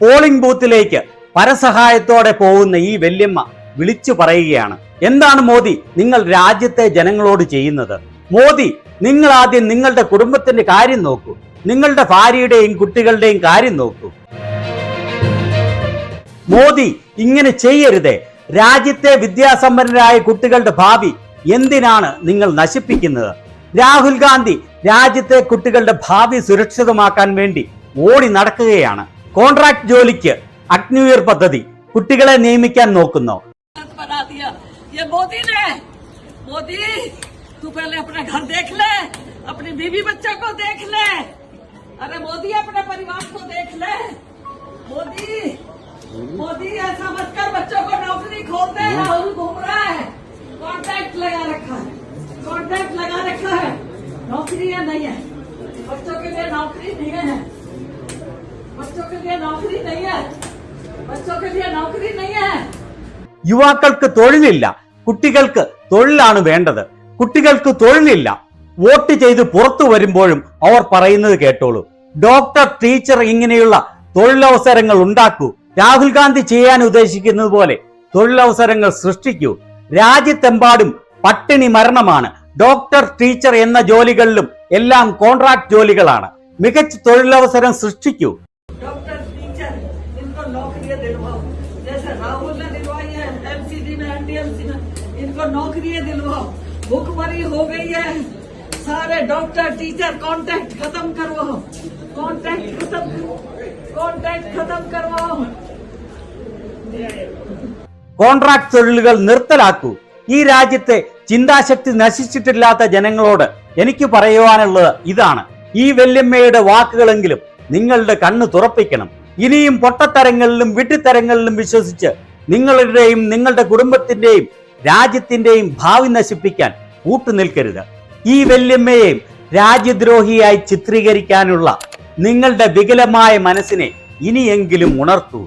Polling ബൂത്തിലേക്ക് പരസഹായത്തോടെ പോകുന്ന ഈ വല്യമ്മ വിളിച്ചു പറയുകയാണ്, എന്താണ് മോദി നിങ്ങൾ രാജ്യത്തെ ജനങ്ങളോട് ചെയ്യുന്നത്? മോദി, നിങ്ങൾ ആദ്യം നിങ്ങളുടെ കുടുംബത്തിന്റെ കാര്യം നോക്കൂ, നിങ്ങളുടെ ഭാര്യയുടെയും കുട്ടികളുടെയും കാര്യം നോക്കൂ. മോദി ഇങ്ങനെ ചെയ്യരുതേ. രാജ്യത്തെ വിദ്യാസമ്പന്നരായ കുട്ടികളുടെ ഭാവി എന്തിനാണ് നിങ്ങൾ നശിപ്പിക്കുന്നത്? രാഹുൽ ഗാന്ധി രാജ്യത്തെ കുട്ടികളുടെ ഭാവി സുരക്ഷിതമാക്കാൻ വേണ്ടി ഓടി നടക്കുകയാണ്. കോൺട്രാക്ട് ജോലിക്ക് അഗ്നിവീർ പദ്ധതി കുട്ടികളെ നിയമിക്കാൻ നോക്കുന്നു. मोदी तू पहले अपने घर देख ले, अपनी बीवी बच्चों को देख ले। अरे मोदी अपने परिवार को देख ले। मोदी ऐसा मत कर, बच्चों को नौकरी खोल दे। राहुल घूम रहा है, कॉन्ट्रैक्ट लगा रखा है, नौकरी नहीं है बच्चों के लिए, नौकरी नहीं है बच्चों के लिए, नौकरी नहीं है. യുവാക്കൾക്ക് തൊഴിലില്ല, കുട്ടികൾക്ക് തൊഴിലാണ് വേണ്ടത്. കുട്ടികൾക്ക് തൊഴിലില്ല. വോട്ട് ചെയ്ത് പുറത്തു വരുമ്പോഴും അവർ പറയുന്നത് കേട്ടോളൂ, ഡോക്ടർ, ടീച്ചർ, ഇങ്ങനെയുള്ള തൊഴിലവസരങ്ങൾ ഉണ്ടാക്കൂ. രാഹുൽ ഗാന്ധി ചെയ്യാൻ ഉദ്ദേശിക്കുന്നത് പോലെ തൊഴിലവസരങ്ങൾ സൃഷ്ടിക്കൂ. രാജ്യത്തെമ്പാടും പട്ടിണി മരണമാണ്. ഡോക്ടർ, ടീച്ചർ എന്ന ജോലികളിലും എല്ലാം കോൺട്രാക്ട് ജോലികളാണ്. മികച്ച തൊഴിലവസരം സൃഷ്ടിക്കൂ. इनको नौकरियां दिलवाओ, भूखमरी हो गई है. सारे डॉक्टर, टीचर कॉन्ट्रैक्ट खत्म करवाओ, कॉन्ट्रैक्ट खत्म करवाओ. കോൺട്രാക്ട് തൊഴിലുകൾ നിർത്തലാക്കൂ. ഈ രാജ്യത്തെ ചിന്താശക്തി നശിച്ചിട്ടില്ലാത്ത ജനങ്ങളോട് എനിക്ക് പറയുവാനുള്ളത് ഇതാണ്. ഈ വല്യമ്മയുടെ വാക്കുകളെങ്കിലും നിങ്ങളുടെ കണ്ണ് തുറപ്പിക്കണം. ഇനിയും പൊട്ടത്തരങ്ങളിലും വിഡ്ഢിത്തരങ്ങളിലും വിശ്വസിച്ച് നിങ്ങളുടെയും നിങ്ങളുടെ കുടുംബത്തിന്റെയും രാജ്യത്തിന്റെയും ഭാവി നശിപ്പിക്കാൻ കൂട്ടുനിൽക്കരുത്. ഈ വല്യമ്മയെയും രാജ്യദ്രോഹിയായി ചിത്രീകരിക്കാനുള്ള നിങ്ങളുടെ വികലമായ മനസ്സിനെ ഇനിയെങ്കിലും ഉണർത്തൂ.